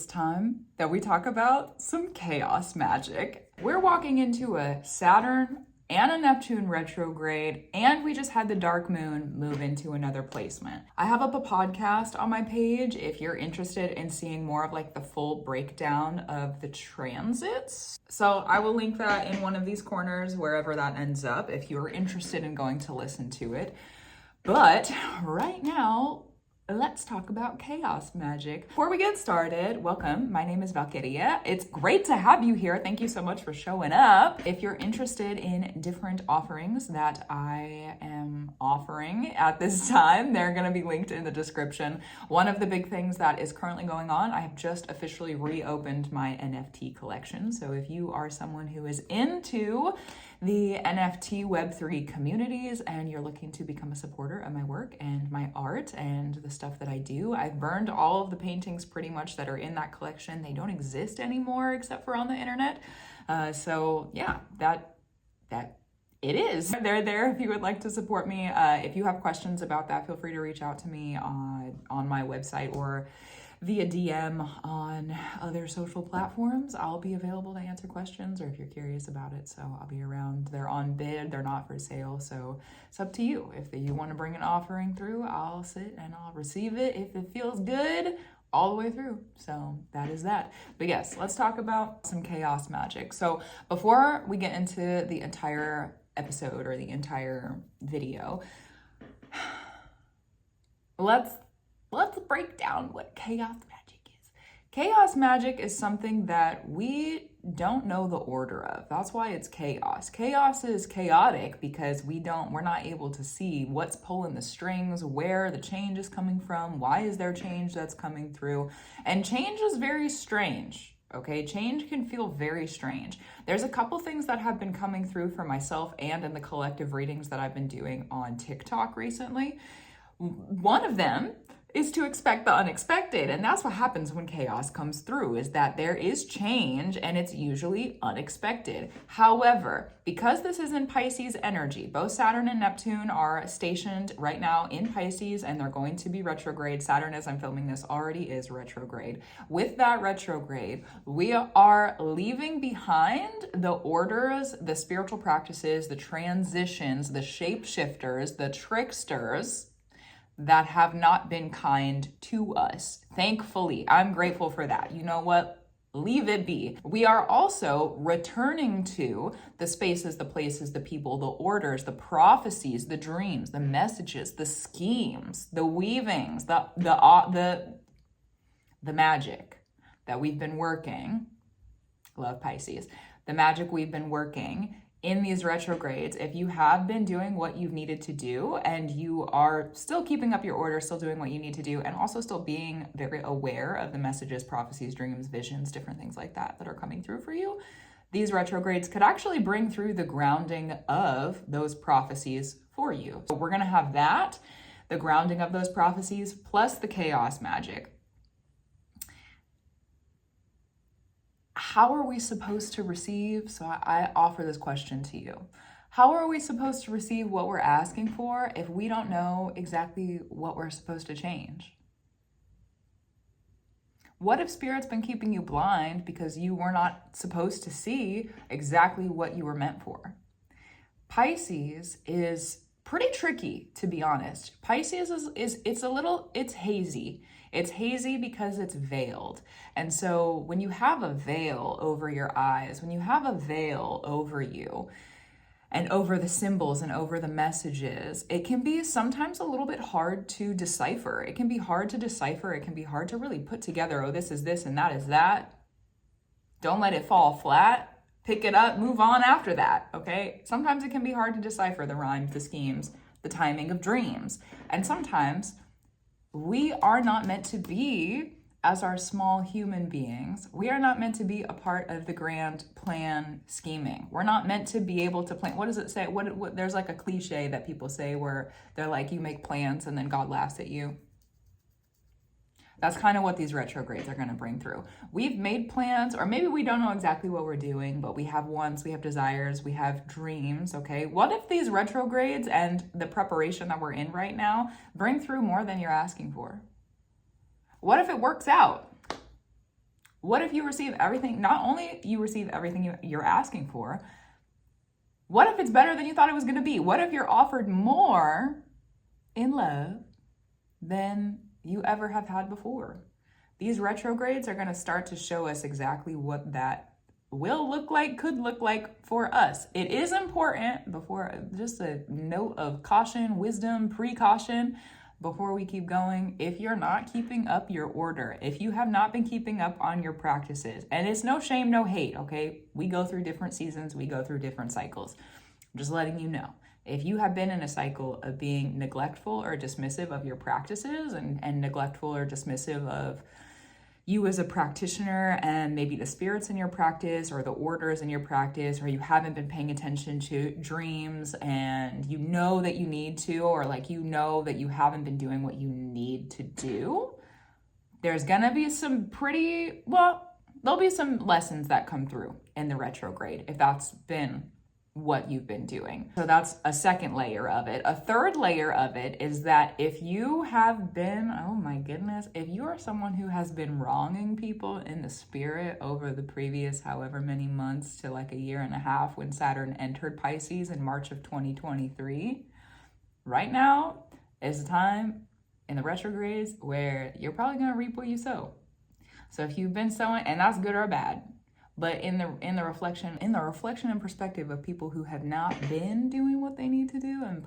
It's time that we talk about some chaos magic. We're walking into a Saturn and a Neptune retrograde, and we just had the dark moon move into another placement. I have up a podcast on my page if you're interested in seeing more of like the full breakdown of the transits. So I will link that in one of these corners, wherever that ends up, if you're interested in going to listen to it. But right now, let's talk about chaos magic. Before we get started, welcome. My name is Valkyria. It's great to have you here. Thank you so much for showing up. If you're interested in different offerings that I am offering at this time, they're going to be linked in the description. One of the big things that is currently going on, I have just officially reopened my NFT collection. So if you are someone who is into the NFT Web3 communities and you're looking to become a supporter of my work and my art and the stuff that I do, I've burned all of the paintings pretty much that are in that collection. They don't exist anymore except for on the internet. So yeah, that it is. They're there if you would like to support me. If you have questions about that, feel free to reach out to me on my website or via DM on other social platforms. I'll be available to answer questions, or if you're curious about it. So I'll be around. They're on bid, they're not for sale. So it's up to you. If you want to bring an offering through, I'll sit and I'll receive it if it feels good all the way through. So that is that. But yes, let's talk about some chaos magic. So before we get into the entire episode or the entire video, let's break down what chaos magic is. Chaos magic is something that we don't know the order of. That's why it's chaos. Chaos is chaotic because we're not able to see what's pulling the strings, where the change is coming from, why is there change that's coming through. And change is very strange. Okay, change can feel very strange. There's a couple things that have been coming through for myself and in the collective readings that I've been doing on TikTok recently. One of them is to expect the unexpected. And that's what happens when chaos comes through, is that there is change and it's usually unexpected. However, because this is in Pisces energy, both Saturn and Neptune are stationed right now in Pisces and they're going to be retrograde. Saturn, as I'm filming this, already is retrograde. With that retrograde, we are leaving behind the orders, the spiritual practices, the transitions, the shapeshifters, the tricksters that have not been kind to us. Thankfully, I'm grateful for that. You know what? Leave it be. We are also returning to the spaces, the places, the people, the orders, the prophecies, the dreams, the messages, the schemes, the weavings, the magic that we've been working. Love Pisces. The magic we've been working in these retrogrades. If you have been doing what you've needed to do and you are still keeping up your order, still doing what you need to do, and also still being very aware of the messages, prophecies, dreams, visions, different things like that are coming through for you, these retrogrades could actually bring through the grounding of those prophecies for you. So we're going to have that, the grounding of those prophecies, plus the chaos magic. How are we supposed to receive? So I offer this question to you. How are we supposed to receive what we're asking for if we don't know exactly what we're supposed to change? What if Spirit's been keeping you blind because you were not supposed to see exactly what you were meant for? Pisces is pretty tricky, to be honest. Pisces it's hazy. It's hazy because it's veiled. And so when you have a veil over your eyes, when you have a veil over you and over the symbols and over the messages, it can be sometimes a little bit hard to decipher. It can be hard to decipher. It can be hard to really put together, oh, this is this and that is that. Don't let it fall flat. Pick it up, move on after that, okay? Sometimes it can be hard to decipher the rhymes, the schemes, the timing of dreams. And sometimes we are not meant to be, as our small human beings, we are not meant to be a part of the grand plan scheming. We're not meant to be able to plan. What does it say? What there's like a cliche that people say where they're like, you make plans and then God laughs at you. That's kind of what these retrogrades are going to bring through. We've made plans, or maybe we don't know exactly what we're doing, but we have wants, we have desires, we have dreams, okay? What if these retrogrades and the preparation that we're in right now bring through more than you're asking for? What if it works out? What if you receive everything, not only you receive everything you're asking for, what if it's better than you thought it was going to be? What if you're offered more in love than you ever have had before? These retrogrades are going to start to show us exactly what that will look like, could look like for us. It is important, before, just a note of caution, wisdom, precaution, before we keep going, if you're not keeping up your order, if you have not been keeping up on your practices, and it's no shame, no hate, okay? We go through different seasons, we go through different cycles. I'm just letting you know. If you have been in a cycle of being neglectful or dismissive of your practices and neglectful or dismissive of you as a practitioner and maybe the spirits in your practice or the orders in your practice, or you haven't been paying attention to dreams and you know that you need to, or like you know that you haven't been doing what you need to do, there's gonna be some there'll be some lessons that come through in the retrograde if that's been what you've been doing. So that's a second layer of it. A third layer of it is that if you have been, oh my goodness, if you are someone who has been wronging people in the spirit over the previous however many months to like a year and a half when Saturn entered Pisces in March of 2023, right now is the time in the retrogrades where you're probably going to reap what you sow. So if you've been sowing, and that's good or bad, but in the reflection and perspective of people who have not been doing what they need to do, and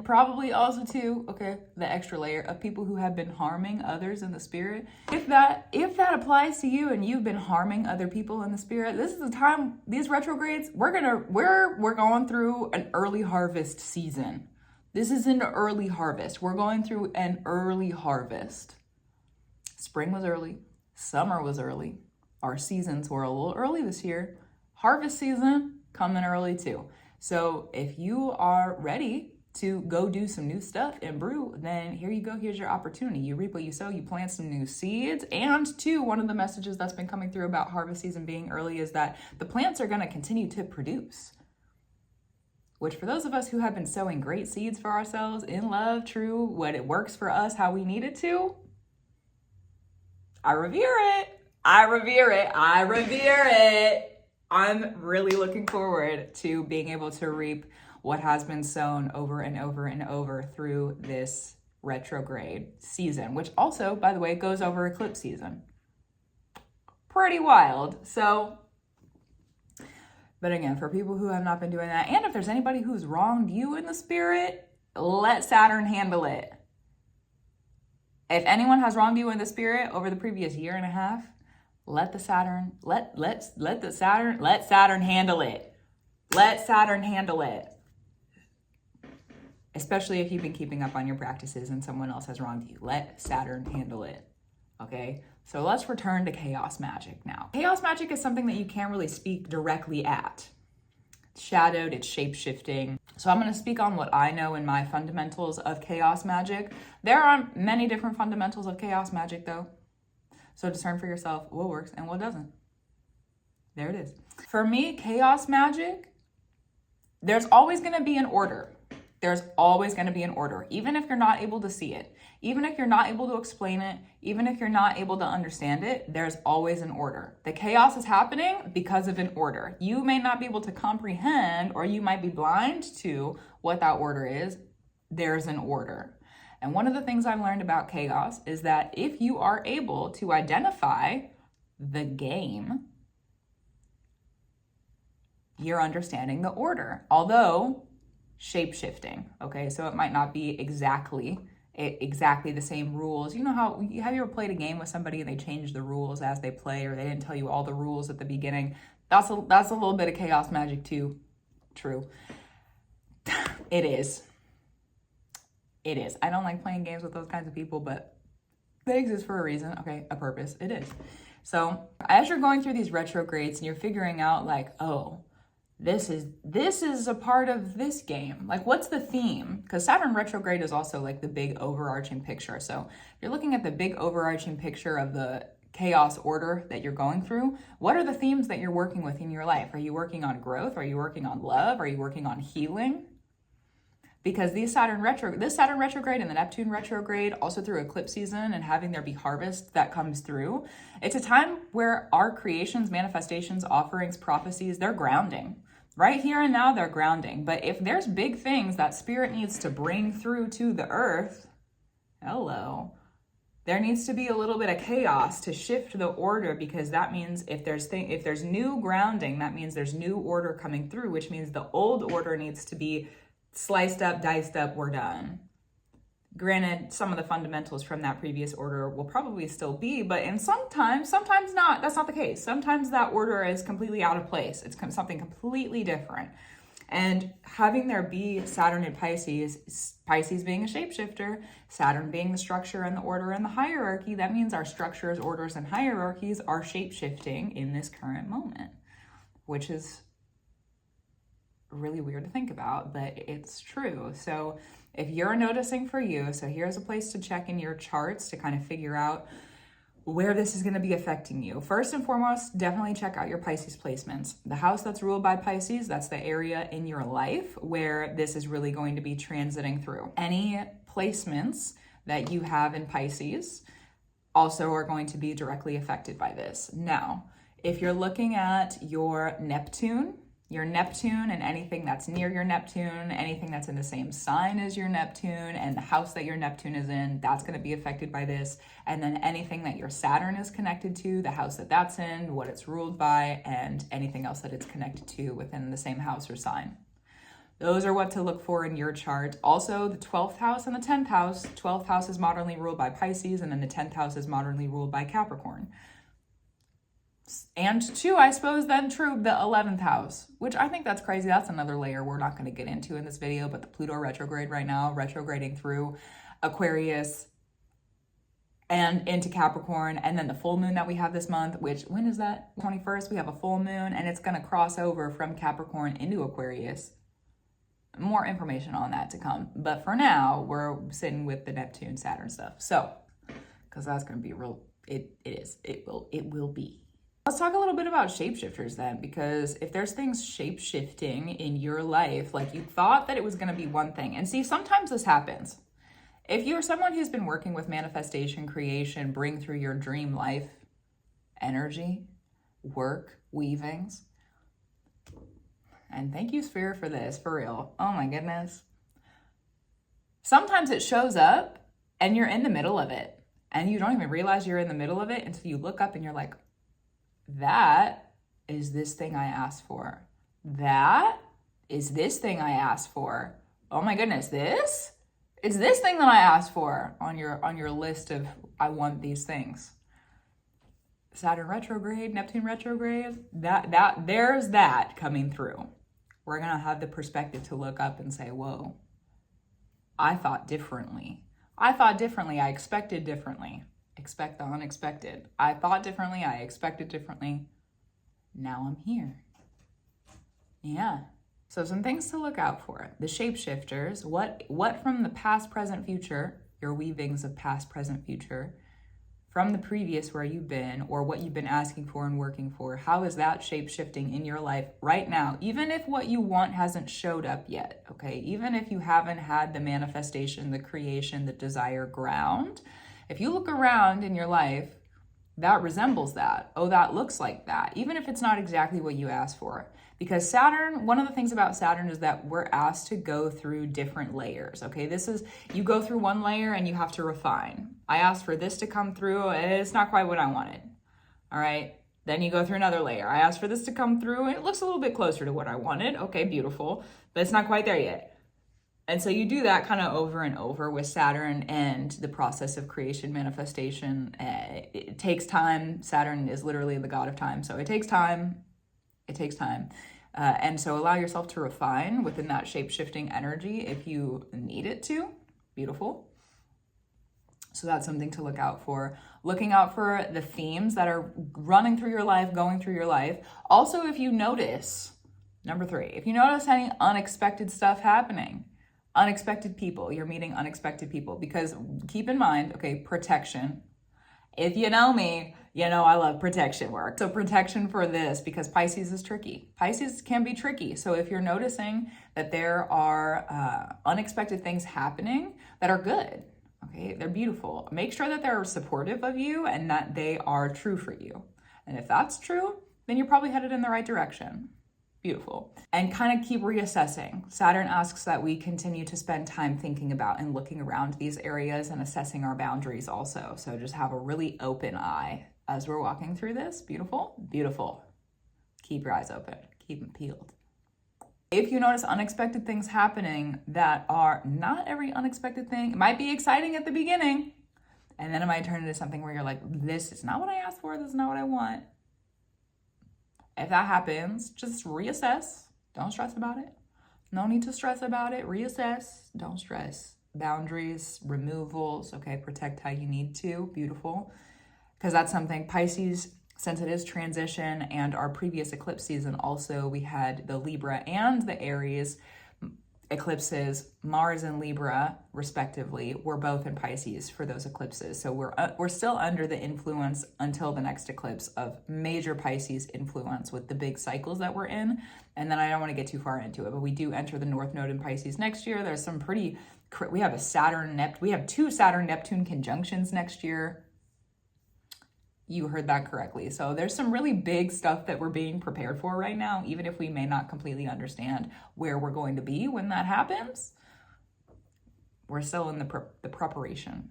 probably also too, okay, the extra layer of people who have been harming others in the spirit. If that applies to you and you've been harming other people in the spirit, this is the time. These retrogrades, we're going through an early harvest season. This is an early harvest. We're going through an early harvest. Spring was early. Summer was early. Our seasons were a little early this year. Harvest season coming early too. So if you are ready to go do some new stuff and brew, then here you go. Here's your opportunity. You reap what you sow. You plant some new seeds. And two, one of the messages that's been coming through about harvest season being early is that the plants are going to continue to produce. Which for those of us who have been sowing great seeds for ourselves in love, true, what it works for us, how we need it to, I revere it. I revere it. I'm really looking forward to being able to reap what has been sown over and over and over through this retrograde season, which also, by the way, goes over eclipse season. Pretty wild. So, but again, for people who have not been doing that, and if there's anybody who's wronged you in the spirit, let Saturn handle it. If anyone has wronged you in the spirit over the previous year and a half, let Saturn handle it. Let Saturn handle it. Especially if you've been keeping up on your practices and someone else has wronged you. Let Saturn handle it. Okay? So let's return to Chaos Magick now. Chaos Magick is something that you can't really speak directly at. It's shadowed, it's shape-shifting. So I'm going to speak on what I know in my fundamentals of Chaos Magick. There are many different fundamentals of Chaos Magick though. So discern for yourself what works and what doesn't. There it is. For me, Chaos Magick, there's always going to be an order. There's always going to be an order, even if you're not able to see it, even if you're not able to explain it, even if you're not able to understand it, there's always an order. The chaos is happening because of an order. You may not be able to comprehend, or you might be blind to what that order is. There's an order. And one of the things I've learned about chaos is that if you are able to identify the game, you're understanding the order, although shape-shifting, okay? So it might not be exactly the same rules. You know how, have you ever played a game with somebody and they change the rules as they play, or they didn't tell you all the rules at the beginning? That's a little bit of Chaos Magick too. True. It is. I don't like playing games with those kinds of people, but they exist for a reason, okay? A purpose. It is. So as you're going through these retrogrades and you're figuring out like, oh, this is a part of this game. Like, what's the theme? Because Saturn retrograde is also like the big overarching picture. So you're looking at the big overarching picture of the chaos order that you're going through. What are the themes that you're working with in your life? Are you working on growth? Are you working on love? Are you working on healing? because this Saturn retrograde and the Neptune retrograde, also through eclipse season and having there be harvest that comes through, it's a time where our creations, manifestations, offerings, prophecies, they're grounding. Right here and now, they're grounding. But if there's big things that spirit needs to bring through to the earth, hello, there needs to be a little bit of chaos to shift the order, because that means if there's new grounding, that means there's new order coming through, which means the old order needs to be sliced up, diced up, we're done. Granted, some of the fundamentals from that previous order will probably still be, but sometimes not. That's not the case. Sometimes that order is completely out of place. It's something completely different. And having there be Saturn in Pisces, Pisces being a shapeshifter, Saturn being the structure and the order and the hierarchy, that means our structures, orders, and hierarchies are shapeshifting in this current moment, which is really weird to think about, but it's true. So if you're noticing for you, so here's a place to check in your charts to kind of figure out where this is going to be affecting you. First and foremost, definitely check out your Pisces placements. The house that's ruled by Pisces, that's the area in your life where this is really going to be transiting through. Any placements that you have in Pisces also are going to be directly affected by this. Now, if you're looking at your Neptune and anything that's near your Neptune, anything that's in the same sign as your Neptune, and the house that your Neptune is in, that's going to be affected by this. And then anything that your Saturn is connected to, the house that that's in, what it's ruled by, and anything else that it's connected to within the same house or sign. Those are what to look for in your chart. Also, the 12th house and the 10th house. 12th house is modernly ruled by Pisces, and then the 10th house is modernly ruled by Capricorn. And two, I suppose then true, the 11th house, which I think that's crazy. That's another layer we're not going to get into in this video, but the Pluto retrograde right now, retrograding through Aquarius and into Capricorn, and then the full moon that we have this month, which, when is that? 21st, we have a full moon, and it's going to cross over from Capricorn into Aquarius. More information on that to come. But for now, we're sitting with the Neptune, Saturn stuff. So, because that's going to be real, it will be. Let's talk a little bit about shapeshifters then, because if there's things shape-shifting in your life, like you thought that it was going to be one thing, and see, sometimes this happens. If you're someone who's been working with manifestation, creation, bring through your dream life, energy, work, weavings, and thank you, Sphere, for this, for real. Oh my goodness. Sometimes it shows up and you're in the middle of it, and you don't even realize you're in the middle of it until you look up and you're like, that is this thing I asked for. That is this thing I asked for. Oh my goodness, this is this thing that I asked for on your list of I want these things. Saturn retrograde, Neptune retrograde, that there's that coming through. We're gonna have the perspective to look up and say, whoa, I thought differently. I expected differently. Expect the unexpected. I thought differently. I expected differently. Now I'm here. Yeah. So some things to look out for. The shapeshifters. What from the past, present, future, your weavings of past, present, future, from the previous where you've been, or what you've been asking for and working for, how is that shape-shifting in your life right now? Even if what you want hasn't showed up yet, okay? Even if you haven't had the manifestation, the creation, the desire ground, if you look around in your life, that resembles that. Oh, that looks like that, even if it's not exactly what you asked for. Because Saturn, one of the things about Saturn is that we're asked to go through different layers, okay? You go through one layer and you have to refine. I asked for this to come through, and it's not quite what I wanted, all right? Then you go through another layer. I asked for this to come through, and it looks a little bit closer to what I wanted. Okay, beautiful, but it's not quite there yet. And so you do that kind of over and over with Saturn and the process of creation, manifestation. It takes time. Saturn is literally the god of time. So it takes time. And so allow yourself to refine within that shape-shifting energy if you need it to. Beautiful. So that's something to look out for. Looking out for the themes that are running through your life, going through your life. Also, if you notice, number 3, if you notice any unexpected stuff happening, unexpected people, you're meeting unexpected people, because keep in mind, okay, protection. If you know me, You know, I love protection work. So protection for this, because Pisces is tricky. Pisces can be tricky. So if you're noticing that there are unexpected things happening that are good, okay, they're beautiful, make sure that they're supportive of you and that they are true for you. And if that's true, then you're probably headed in the right direction. Beautiful. And kind of keep reassessing. Saturn asks that we continue to spend time thinking about and looking around these areas and assessing our boundaries also. So just have a really open eye as we're walking through this. Beautiful, beautiful. Keep your eyes open, keep them peeled. If you notice unexpected things happening that are not every unexpected thing, it might be exciting at the beginning, and then it might turn into something where you're like, this is not what I asked for, this is not what I want. If that happens, just reassess. Don't stress about it. No need to stress about it. Reassess. Don't stress. Boundaries, removals, okay, protect how you need to. Beautiful. Because that's something, Pisces, since it is transition, and our previous eclipse season also, we had the Libra and the Aries eclipses. Mars and Libra, respectively, were both in Pisces for those eclipses. So we're still under the influence until the next eclipse of major Pisces influence with the big cycles that we're in. And then I don't want to get too far into it, but we do enter the North Node in Pisces next year. There's some pretty, we have we have 2 Saturn-Neptune conjunctions next year. You heard that correctly. So there's some really big stuff that we're being prepared for right now, even if we may not completely understand where we're going to be when that happens. We're still in the preparation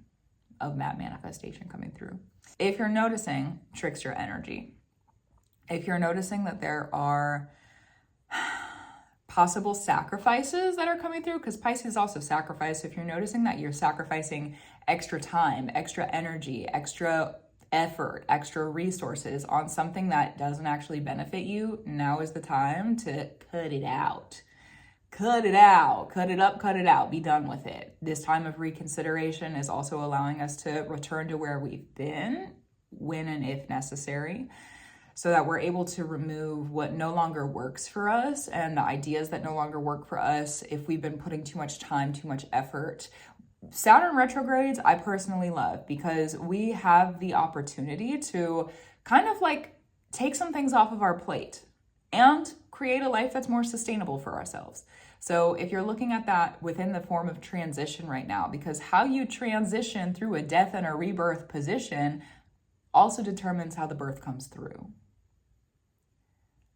of that manifestation coming through. If you're noticing trickster energy, if you're noticing that there are possible sacrifices that are coming through, because Pisces also sacrifice. If you're noticing that you're sacrificing extra time, extra energy, extra effort, extra resources on something that doesn't actually benefit you, now is the time to cut it out. Cut it out, cut it up, cut it out, be done with it. This time of reconsideration is also allowing us to return to where we've been when and if necessary, so that we're able to remove what no longer works for us and the ideas that no longer work for us if we've been putting too much time, too much effort. Saturn retrogrades, I personally love, because we have the opportunity to kind of like take some things off of our plate and create a life that's more sustainable for ourselves. So if you're looking at that within the form of transition right now, because how you transition through a death and a rebirth position also determines how the birth comes through.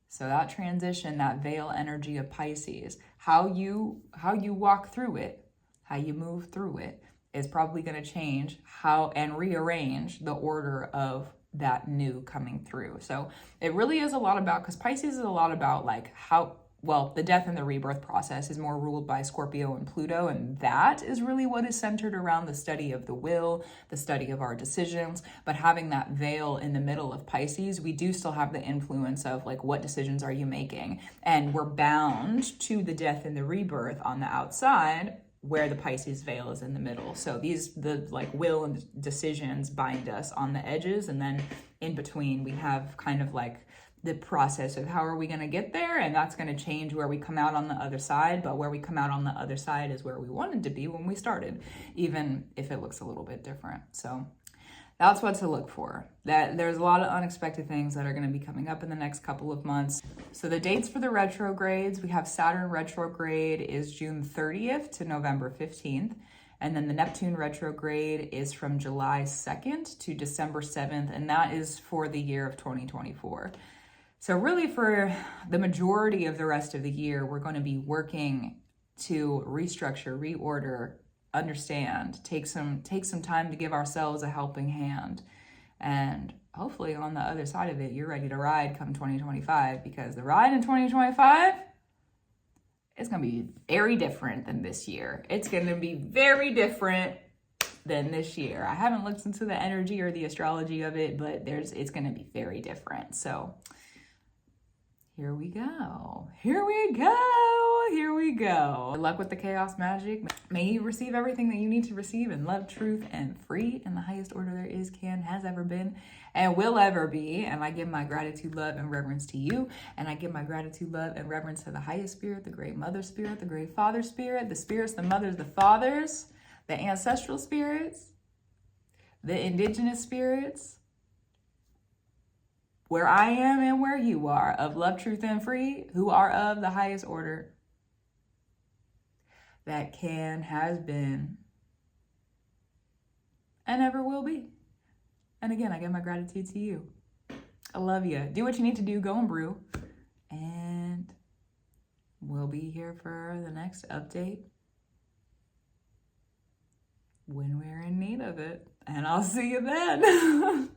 So that transition, that veil energy of Pisces, how you walk through it, how you move through it, is probably going to change how and rearrange the order of that new coming through. So it really is a lot about, because Pisces is a lot about like how, well, the death and the rebirth process is more ruled by Scorpio and Pluto, and that is really what is centered around the study of the will, the study of our decisions. But having that veil in the middle of Pisces, we do still have the influence of like, what decisions are you making? And we're bound to the death and the rebirth on the outside, where the Pisces veil is in the middle. So the like will and decisions bind us on the edges, and then in between we have kind of like the process of how are we going to get there, and that's going to change where we come out on the other side. But where we come out on the other side is where we wanted to be when we started, even if it looks a little bit different. So that's what to look for. That there's a lot of unexpected things that are going to be coming up in the next couple of months. So the dates for the retrogrades, we have Saturn retrograde is June 30th to November 15th. And then the Neptune retrograde is from July 2nd to December 7th. And that is for the year of 2024. So really for the majority of the rest of the year, we're going to be working to restructure, reorder, understand, take some time to give ourselves a helping hand. And hopefully on the other side of it, you're ready to ride come 2025, because the ride in 2025 is going to be very different than this year. It's going to be very different than this year. I haven't looked into the energy or the astrology of it, but it's going to be very different. So here we go. Here we go. Here we go. Good luck with the Chaos Magick. May you receive everything that you need to receive in love, truth, and free in the highest order there is, can, has ever been, and will ever be. And I give my gratitude, love, and reverence to you. And I give my gratitude, love, and reverence to the highest spirit, the great mother spirit, the great father spirit, the spirits, the mothers, the fathers, the ancestral spirits, the indigenous spirits, where I am and where you are, of love, truth, and free, who are of the highest order that can, has been, and ever will be. And again, I give my gratitude to you. I love you. Do what you need to do. Go and brew. And we'll be here for the next update when we're in need of it. And I'll see you then.